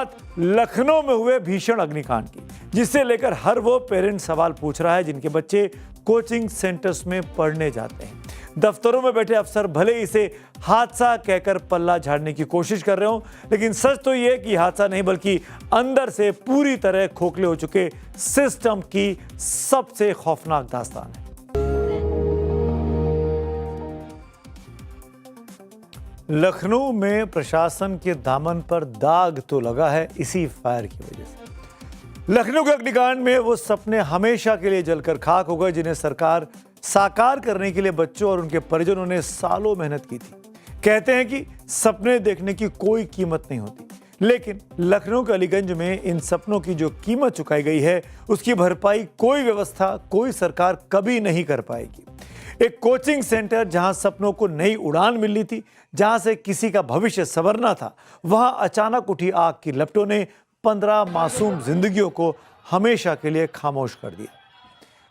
बात लखनऊ में हुए भीषण अग्निकांड की, जिसे लेकर हर वो पेरेंट सवाल पूछ रहा है जिनके बच्चे कोचिंग सेंटर्स में पढ़ने जाते हैं। दफ्तरों में बैठे अफसर भले इसे हादसा कहकर पल्ला झाड़ने की कोशिश कर रहे हो, लेकिन सच तो ये कि हादसा नहीं बल्कि अंदर से पूरी तरह खोखले हो चुके सिस्टम की सबसे खौफनाक दास्तान है। लखनऊ में प्रशासन के दामन पर दाग तो लगा है इसी फायर की वजह से। लखनऊ के अग्निकांड में वो सपने हमेशा के लिए जलकर खाक हो गए जिन्हें सरकार साकार करने के लिए बच्चों और उनके परिजनों ने सालों मेहनत की थी। कहते हैं कि सपने देखने की कोई कीमत नहीं होती, लेकिन लखनऊ के अलीगंज में इन सपनों की जो कीमत चुकाई गई है उसकी भरपाई कोई व्यवस्था, कोई सरकार कभी नहीं कर पाएगी। एक कोचिंग सेंटर जहां सपनों को नई उड़ान मिलनी थी, जहां से किसी का भविष्य संवरना था, वहां अचानक उठी आग की लपटों ने 15 मासूम जिंदगियों को हमेशा के लिए खामोश कर दिया।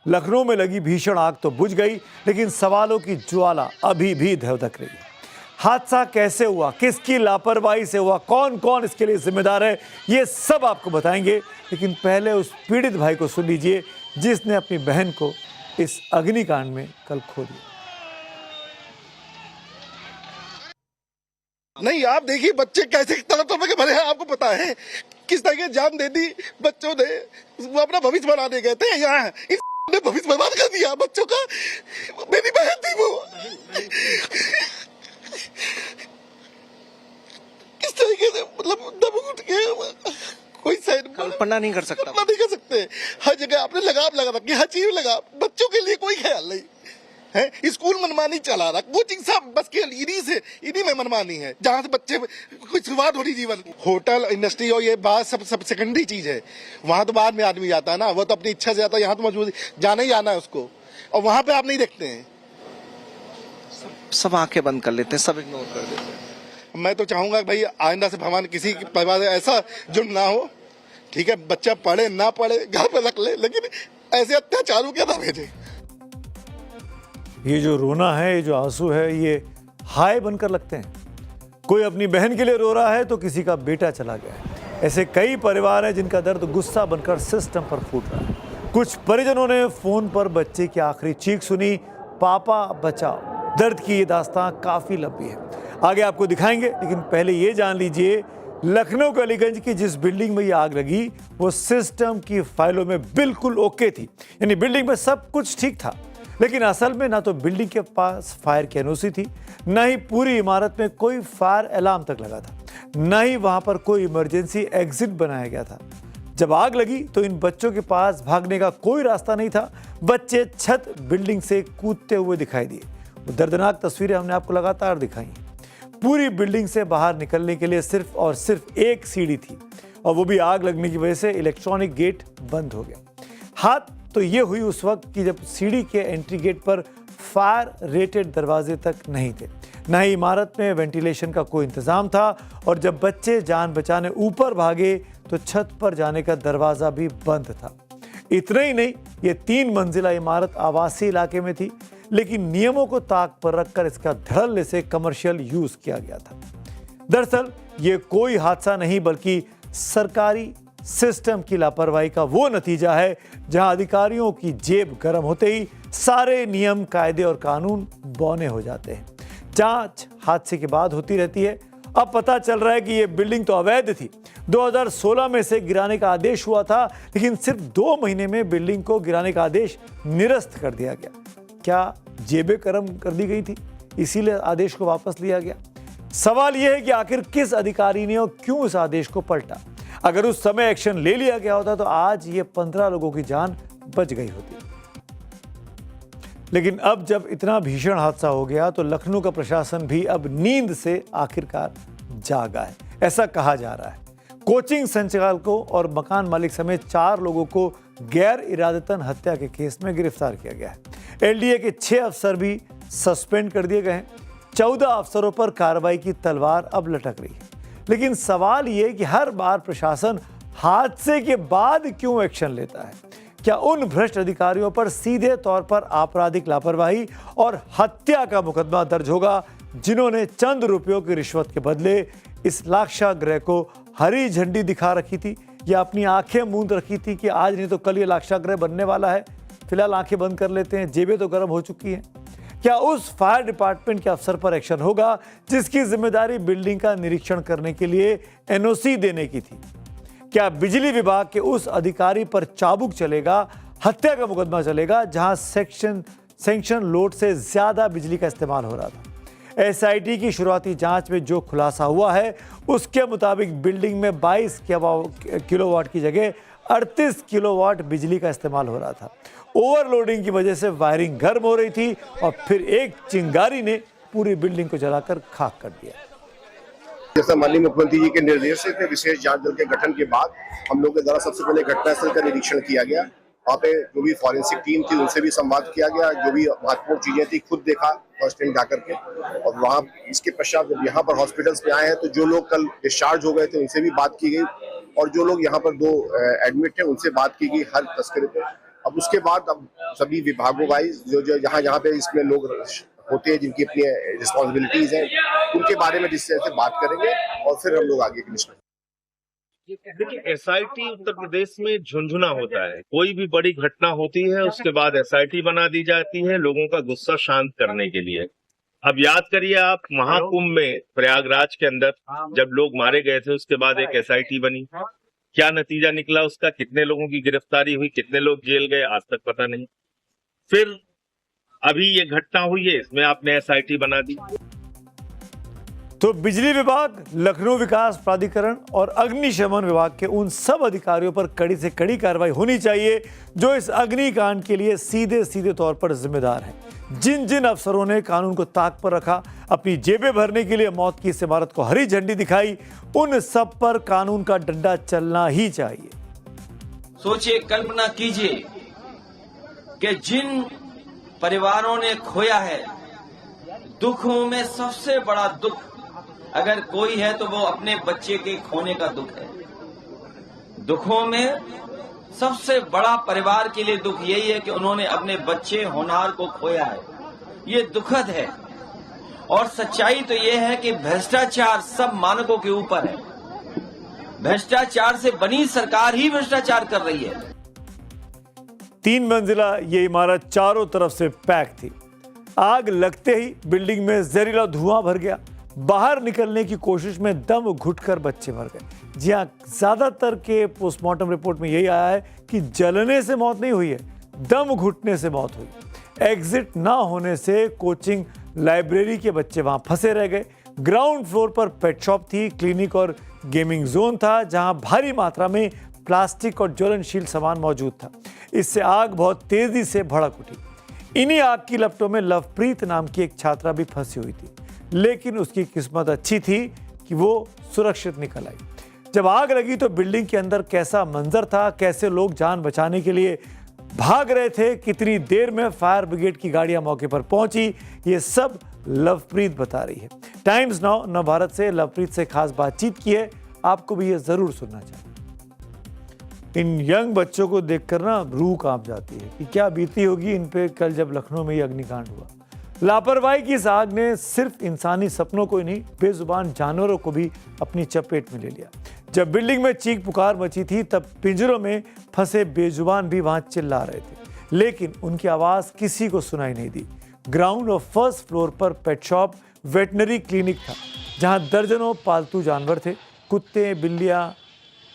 लखनऊ में लगी भीषण आग तो बुझ गई, लेकिन सवालों की ज्वाला अभी भी धधक रही है। हादसा कैसे हुआ, किसकी लापरवाही से हुआ, कौन कौन इसके लिए जिम्मेदार है, ये सब आपको बताएंगे। लेकिन पहले उस पीड़ित भाई को सुन लीजिए जिसने अपनी बहन को इस अग्निकांड में कल खो दिया। नहीं, आप देखिए बच्चे कैसे तड़प के भरे हैं। आपको पता है किस तरह की जान दे दी बच्चों ने। वो अपना भविष्य बनाने गए थे, यहाँ ने भविष्य बर्बाद कर दिया बच्चों का। मेरी बहन थी वो। किस तरीके से मतलब दब उठ के कोई कल्पना नहीं कर सकता, नहीं कर सकते। हर जगह आपने लगाम लगा रखी, हर चीज लगा, बच्चों के लिए कोई ख्याल नहीं है। स्कूल मनमानी चला रहा, कोचिंग सब बस के इन्हीं में मनमानी है, जहाँ से बच्चे कोई शुरुआत हो रही जीवन की। होटल इंडस्ट्री और ये बात सब सेकेंडरी चीज है। वहां तो बाद में आदमी जाता है ना, वो तो अपनी इच्छा से जाता है। यहाँ तो मजबूरी जाना ही जाना है उसको, और वहां पे आप नहीं देखते हैं। सब आंखें बंद कर लेते हैं, सब इग्नोर कर देते हैं। मैं तो चाहूंगा भाई आइंदा से भगवान किसी के परिवार में ऐसा जुर्म ना हो। ठीक है, बच्चा पढ़े ना पढ़े घर पे रख ले, लेकिन ऐसे अत्याचारों के ना भेजे। ये जो रोना है, ये जो आंसू है, ये हाय बनकर लगते हैं। कोई अपनी बहन के लिए रो रहा है तो किसी का बेटा चला गया है। ऐसे कई परिवार हैं जिनका दर्द गुस्सा बनकर सिस्टम पर फूट रहा है। कुछ परिजनों ने फोन पर बच्चे की आखिरी चीख सुनी, पापा बचाओ। दर्द की ये दास्तां काफी लंबी है, आगे आपको दिखाएंगे। लेकिन पहले ये जान लीजिए, लखनऊ के अलीगंज की जिस बिल्डिंग में ये आग लगी वो सिस्टम की फाइलों में बिल्कुल ओके थी, यानी बिल्डिंग में सब कुछ ठीक था। लेकिन असल में ना तो बिल्डिंग के पास फायर की एनओसी थी, ना ही पूरी इमारत में कोई फायर अलार्म तक लगा था, ना ही वहां पर कोई इमरजेंसी एग्जिट बनाया गया था। जब आग लगी तो इन बच्चों के पास भागने का कोई रास्ता नहीं था। बच्चे छत बिल्डिंग से कूदते हुए दिखाई दिए। वो दर्दनाक तस्वीरें हमने आपको लगातार दिखाई। पूरी बिल्डिंग से बाहर निकलने के लिए सिर्फ और सिर्फ एक सीढ़ी थी, और वो भी आग लगने की वजह से इलेक्ट्रॉनिक गेट बंद हो गया। हाथ तो ये हुई उस वक्त कि जब सीढ़ी के एंट्री गेट पर फायर रेटेड दरवाजे तक नहीं थे, न ही इमारत में वेंटिलेशन का कोई इंतजाम था, और जब बच्चे जान बचाने ऊपर भागे तो छत पर जाने का दरवाजा भी बंद था। इतना ही नहीं, ये 3 मंजिला इमारत आवासीय इलाके में थी, लेकिन नियमों को ताक पर रखकर इसका धड़ल्ले से कमर्शियल यूज किया गया था। दरअसल ये कोई हादसा नहीं बल्कि सरकारी सिस्टम की लापरवाही का वो नतीजा है, जहां अधिकारियों की जेब गर्म होते ही सारे नियम, कायदे और कानून बौने हो जाते हैं। जांच हादसे के बाद होती रहती है। अब पता चल रहा है कि ये बिल्डिंग तो अवैध थी। 2016 में से गिराने का आदेश हुआ था, लेकिन सिर्फ 2 महीने में बिल्डिंग को गिराने का आदेश निरस्त कर दिया गया। क्या जेबें गर्म कर दी गई थी, इसीलिए आदेश को वापस लिया गया? सवाल यह है कि आखिर किस अधिकारी ने और क्यों इस आदेश को पलटा? अगर उस समय एक्शन ले लिया गया होता तो आज ये 15 लोगों की जान बच गई होती। लेकिन अब जब इतना भीषण हादसा हो गया तो लखनऊ का प्रशासन भी अब नींद से आखिरकार जागा है, ऐसा कहा जा रहा है। कोचिंग संचालकों और मकान मालिक समेत 4 लोगों को गैर इरादतन हत्या के केस में गिरफ्तार किया गया है। एलडीए के 6 अफसर भी सस्पेंड कर दिए गए हैं। 14 अफसरों पर कार्रवाई की तलवार अब लटक रही है। लेकिन सवाल ये कि हर बार प्रशासन हादसे के बाद क्यों एक्शन लेता है? क्या उन भ्रष्ट अधिकारियों पर सीधे तौर पर आपराधिक लापरवाही और हत्या का मुकदमा दर्ज होगा जिन्होंने चंद रुपयों की रिश्वत के बदले इस लाक्षागृह को हरी झंडी दिखा रखी थी या अपनी आंखें मूंद रखी थी कि आज नहीं तो कल ये लाक्षागृह बनने वाला है, फिलहाल आंखें बंद कर लेते हैं, जेबें तो गर्म हो चुकी हैं? क्या उस फायर डिपार्टमेंट के अफसर पर एक्शन होगा जिसकी जिम्मेदारी बिल्डिंग का निरीक्षण करने के लिए एनओसी देने की थी? क्या बिजली विभाग के उस अधिकारी पर चाबुक चलेगा, हत्या का मुकदमा चलेगा जहां सैंक्शन लोड से ज्यादा बिजली का इस्तेमाल हो रहा था? एसआईटी की शुरुआती जांच में जो खुलासा हुआ है उसके मुताबिक बिल्डिंग में 22 किलोवाट की जगह 38 किलोवाट बिजली का इस्तेमाल हो रहा था। ओवरलोडिंग की वजह से वायरिंग गर्म हो रही थी और फिर एक चिंगारी ने पूरी बिल्डिंग को जलाकर खाक कर दिया। जैसा माननीय मुख्यमंत्री जी के निर्देश से विशेष जांच दल के गठन के बाद हम लोग के द्वारा सबसे पहले घटनास्थल का निरीक्षण किया गया। वहाँ पे जो भी फॉरेंसिक टीम थी उनसे भी संवाद किया गया, जो भी महत्वपूर्ण चीजें थी खुद देखा फर्स्ट टाइम जाकर के। और वहाँ इसके पश्चात जब यहाँ पर हॉस्पिटल्स में आए हैं तो जो लोग कल डिस्चार्ज हो गए थे उनसे भी बात की गई और जो लोग यहाँ पर 2 एडमिट हैं उनसे बात की गई हर तस्करे पे। अब उसके बाद अब सभी विभागों वाइज जो जहाँ पे इसमें लोग होते हैं जिनकी अपनी रिस्पॉन्सिबिलिटीज हैं उनके बारे में जिससे बात करेंगे और फिर हम लोग आगे की निष्पत्ति। देखिए, एसआईटी उत्तर प्रदेश में झुंझुना होता है। कोई भी बड़ी घटना होती है उसके बाद एसआईटी बना दी जाती है लोगों का गुस्सा शांत करने के लिए। अब याद करिए आप, महाकुंभ में प्रयागराज के अंदर जब लोग मारे गए थे उसके बाद एक एसआईटी बनी, क्या नतीजा निकला उसका? कितने लोगों की गिरफ्तारी हुई, कितने लोग जेल गए, आज तक पता नहीं। फिर अभी ये घटना हुई है, इसमें आपने एसआईटी बना दी। तो बिजली विभाग, लखनऊ विकास प्राधिकरण और अग्निशमन विभाग के उन सब अधिकारियों पर कड़ी से कड़ी कार्रवाई होनी चाहिए जो इस अग्निकांड के लिए सीधे सीधे तौर पर जिम्मेदार हैं। जिन जिन अफसरों ने कानून को ताक पर रखा, अपनी जेबें भरने के लिए मौत की इस इमारत को हरी झंडी दिखाई, उन सब पर कानून का डंडा चलना ही चाहिए। सोचिए, कल्पना कीजिए कि जिन परिवारों ने खोया है, दुखों में सबसे बड़ा दुख अगर कोई है तो वो अपने बच्चे के खोने का दुख है। दुखों में सबसे बड़ा परिवार के लिए दुख यही है कि उन्होंने अपने बच्चे होनहार को खोया है। ये दुखद है और सच्चाई तो ये है कि भ्रष्टाचार सब मानकों के ऊपर है। भ्रष्टाचार से बनी सरकार ही भ्रष्टाचार कर रही है। 3 मंजिला ये इमारत चारों तरफ से पैक थी। आग लगते ही बिल्डिंग में जहरीला धुआं भर गया। बाहर निकलने की कोशिश में दम घुटकर बच्चे मर गए। जी हाँ, ज्यादातर के पोस्टमार्टम रिपोर्ट में यही आया है कि जलने से मौत नहीं हुई है, दम घुटने से मौत हुई। एग्जिट ना होने से कोचिंग लाइब्रेरी के बच्चे वहां फंसे रह गए। ग्राउंड फ्लोर पर पेट शॉप थी, क्लिनिक और गेमिंग जोन था जहां भारी मात्रा में प्लास्टिक और ज्वलनशील सामान मौजूद था। इससे आग बहुत तेजी से भड़क उठी। इन्हीं आग की लपटों में लवप्रीत नाम की एक छात्रा भी फंसी हुई थी, लेकिन उसकी किस्मत अच्छी थी कि वो सुरक्षित निकल आई। जब आग लगी तो बिल्डिंग के अंदर कैसा मंजर था, कैसे लोग जान बचाने के लिए भाग रहे थे, कितनी देर में फायर ब्रिगेड की गाड़ियां मौके पर पहुंची, ये सब लवप्रीत बता रही है। टाइम्स नाउ नवभारत से लवप्रीत से खास बातचीत की है, आपको भी ये जरूर सुनना चाहिए। इन यंग बच्चों को देखकर ना रूह कांप जाती है कि क्या बीती होगी इन पे कल जब लखनऊ में ये अग्निकांड हुआ। लापरवाही की इस आग ने सिर्फ इंसानी सपनों को ही नहीं, बेजुबान जानवरों को भी अपनी चपेट में ले लिया। जब बिल्डिंग में चीख पुकार मची थी तब पिंजरों में फंसे बेजुबान भी वहां चिल्ला रहे थे, लेकिन उनकी आवाज किसी को सुनाई नहीं दी। ग्राउंड और फर्स्ट फ्लोर पर पेट शॉप, वेटनरी क्लिनिक था जहां दर्जनों पालतू जानवर थे, कुत्ते, बिल्लियां,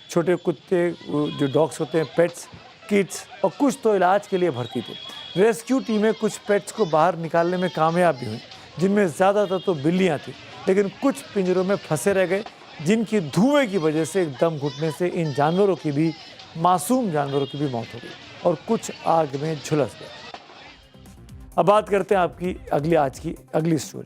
छोटे कुत्ते जो डॉग्स होते हैं, पेट्स, किड्स, और कुछ तो इलाज के लिए भर्ती थे। रेस्क्यू टीमें कुछ पेट्स को बाहर निकालने में कामयाब भी हुई, जिनमें ज़्यादातर तो बिल्लियां थी, लेकिन कुछ पिंजरों में फंसे रह गए, जिनकी धुएं की वजह से दम घुटने से इन जानवरों की भी, मासूम जानवरों की भी मौत हो गई और कुछ आग में झुलस गए। अब बात करते हैं आपकी आज की अगली स्टोरी।